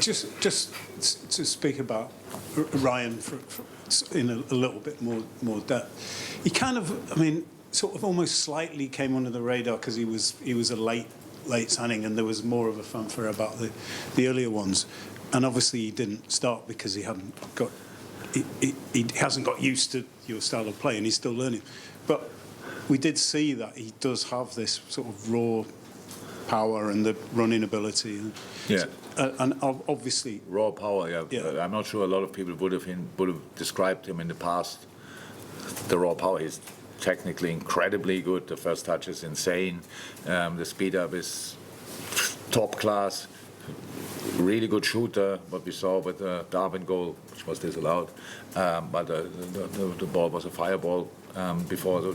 Just to speak about Ryan in a little bit more depth, he kind of, I mean, sort of almost slightly came under the radar because he was a late signing, and there was more of a fanfare about the earlier ones, and obviously he didn't start because he hasn't got used to your style of play, and he's still learning. But we did see that he does have this sort of raw power and the running ability. Yeah. And obviously raw power. Yeah. Yeah. I'm not sure a lot of people would have described him in the past. The raw power. He's technically incredibly good. The first touch is insane. The speed up is top class. Really good shooter. What we saw with the Darwin goal, which was disallowed, but the ball was a fireball before. So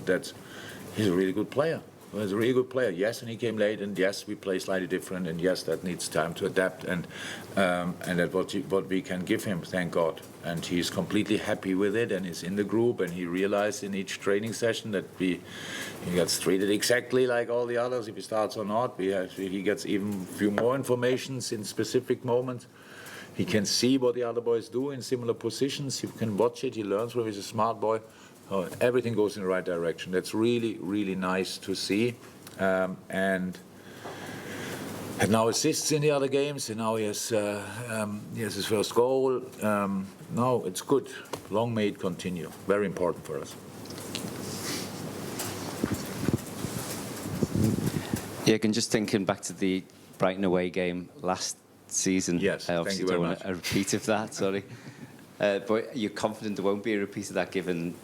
he's a really good player. He's a really good player. Yes, and he came late, and yes, we play slightly different, and yes, that needs time to adapt, and that what we can give him, thank God. And he's completely happy with it, and he's in the group, and he realized in each training session that he gets treated exactly like all the others. If he starts or not, he gets even a few more informations in specific moments. He can see what the other boys do in similar positions. He can watch it. He learns from. He's a smart boy. Everything goes in the right direction. That's really, really nice to see. And now assists in the other games, and now he has his first goal. No, it's good. Long may it continue. Very important for us. Jurgen, just thinking back to the Brighton away game last season. Yes, I obviously thank you very don't much. want a repeat of that, sorry. But you're confident there won't be a repeat of that, given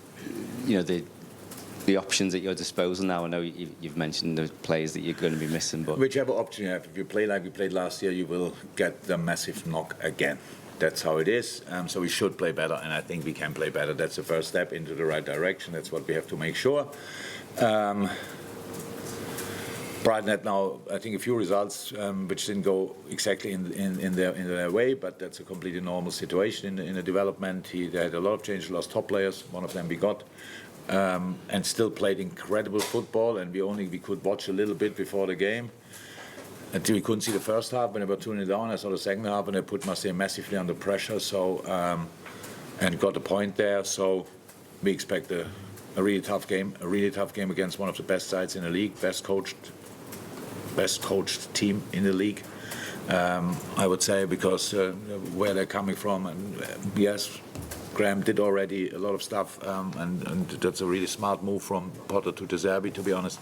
the options at your disposal now. I know you've mentioned the players that you're going to be missing, but Whichever option you have, if you play like we played last year, you will get the massive knock again. That's how it is. So we should play better, and I think we can play better. That's the first step into the right direction. That's what we have to make sure. Brighton had now, I think, a few results which didn't go exactly in their way, but that's a completely normal situation in the development. They had a lot of changes, lost top players. One of them we got, and still played incredible football. And we could watch a little bit before the game. Until we couldn't see the first half when they were 2-0 down. I saw the second half, and they put Marseille massively under pressure. So and got the point there. So we expect a really tough game against one of the best sides in the league, best coached team in the league, I would say, because where they're coming from. And yes, Graham did already a lot of stuff, and that's a really smart move from Potter to De Zerbi, to be honest.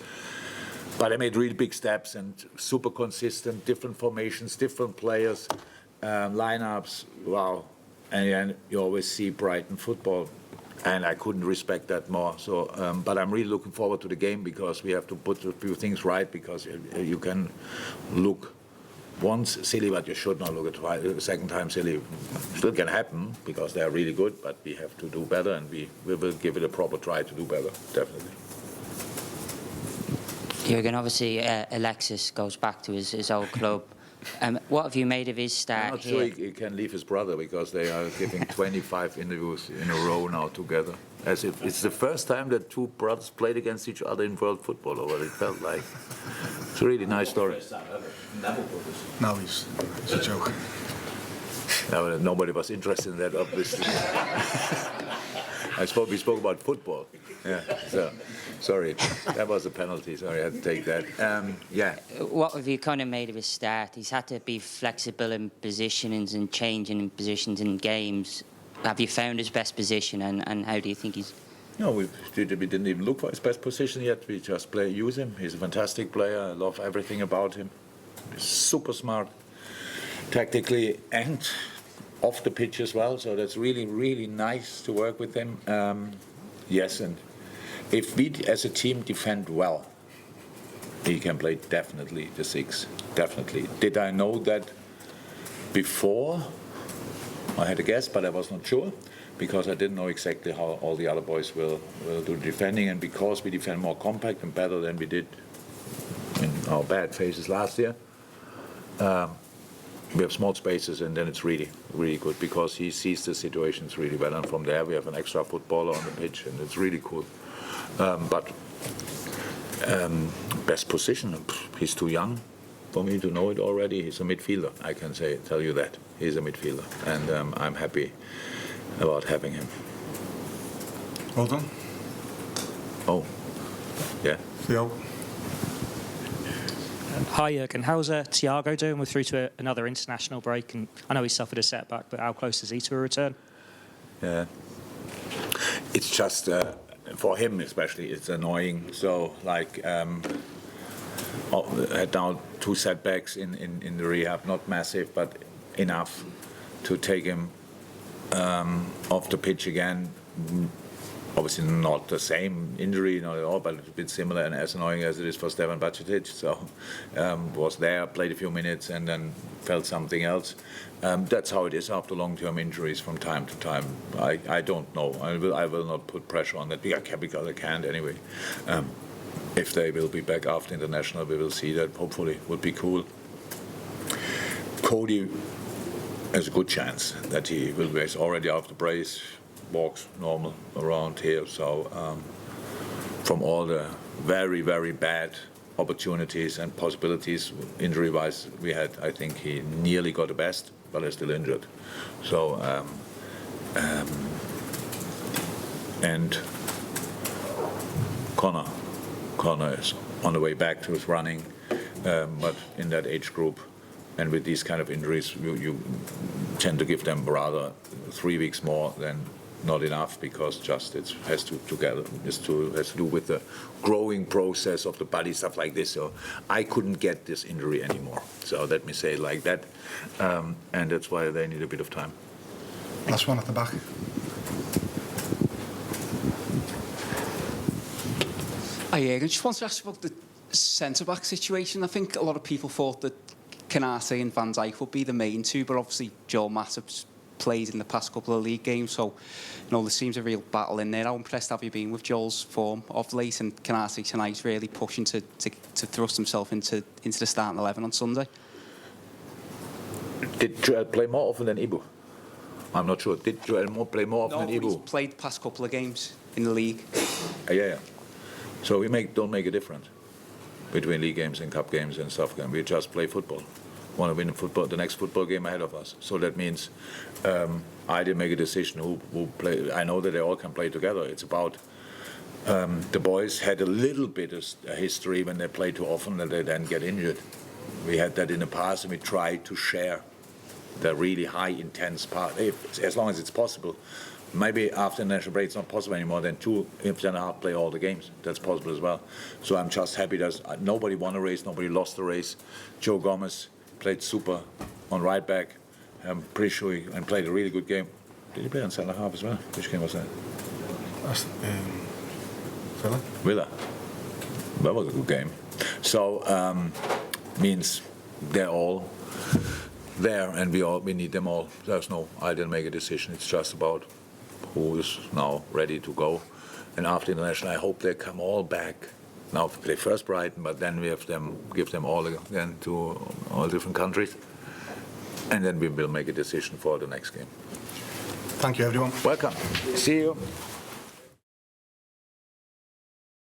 But they made really big steps and super consistent, different formations, different players, lineups. Wow. And you always see Brighton football. And I couldn't respect that more. So, but I'm really looking forward to the game, because we have to put a few things right. Because you can look once silly, but you should not look at the second time silly. Still can happen, because they are really good. But we have to do better, and we will give it a proper try to do better, definitely. Jurgen, obviously Alexis goes back to his old club. What have you made of his start? I'm not sure he can leave his brother, because they are giving 25 interviews in a row now together. As if it's the first time that two brothers played against each other in world football, or what it felt like. It's a really nice story. No, it's a joke. No, nobody was interested in that, obviously. We spoke about football. Yeah, so sorry, that was a penalty. Sorry, I had to take that. Yeah. What have you kind of made of his start? He's had to be flexible in positionings and changing in positions in games. Have you found his best position, and how do you think he's? No, we didn't even look for his best position yet. We just use him. He's a fantastic player. I love everything about him. He's super smart, tactically and off the pitch as well. So that's really, really nice to work with him. Yes, and if we as a team defend well, he can play definitely the 6. Definitely. Did I know that before? I had a guess, but I was not sure, because I didn't know exactly how all the other boys will do defending, and because we defend more compact and better than we did in our bad phases last year. We have small spaces, and then it's really, really good, because he sees the situations really well. And from there, we have an extra footballer on the pitch, and it's really cool. But best position, he's too young for me to know it already. He's a midfielder, I can tell you that. He's a midfielder, and I'm happy about having him. Well done. Oh, yeah. Theo. Hi Jurgen, how's Thiago doing? We're through to another international break, and I know he suffered a setback, but how close is he to a return? Yeah. It's just for him especially, it's annoying. So like, had now 2 setbacks in the rehab, not massive, but enough to take him off the pitch again. Obviously not the same injury, not at all, but a bit similar and as annoying as it is for Stefan Bajcetic. So was there, played a few minutes, and then felt something else. That's how it is after long-term injuries from time to time. I don't know. I will not put pressure on that because I can't anyway. If they will be back after international, we will see that. Hopefully, would be cool. Cody has a good chance that he will be already after brace. Walks normal around here, so from all the very, very bad opportunities and possibilities injury-wise we had, I think he nearly got the best, but is still injured. So and Connor is on the way back to his running, but in that age group and with these kind of injuries you tend to give them rather 3 weeks more than not enough, because just it has to do with the growing process of the body, stuff like this. So I couldn't get this injury anymore. So let me say it like that, and that's why they need a bit of time. Last one at the back. I just want to ask about the centre-back situation. I think a lot of people thought that Canate and Van Dijk would be the main 2, but obviously Joel Matip's played in the past couple of league games, so there seems a real battle in there. How impressed have you been with Joel's form of late, and Canate tonight really pushing to thrust himself into the starting 11 on Sunday? Did Joel play more often than Ibu? I'm not sure. Did Joel play more often than Ibu? He's played the past couple of games in the league. Yeah. So we don't make a difference between league games and cup games and stuff. We just play football. Want to win the next football game ahead of us. So that means I didn't make a decision who play. I know that they all can play together. It's about the boys had a little bit of a history when they play too often that they then get injured. We had that in the past, and we tried to share the really high intense part, as long as it's possible. Maybe after the national break it's not possible anymore, then 2.5 play all the games. That's possible as well. So I'm just happy that nobody won a race, nobody lost a race. Joe Gomez played super on right back. I'm pretty sure he played a really good game. Did he play on centre half as well? Which game was that? Villa. That was a good game. So means they're all there, and we need them all. I didn't make a decision. It's just about who is now ready to go. And after international, I hope they come all back. Now play first Brighton, but then we have give them all again to all different countries, and then we will make a decision for the next game. Thank you, everyone. Welcome. See you.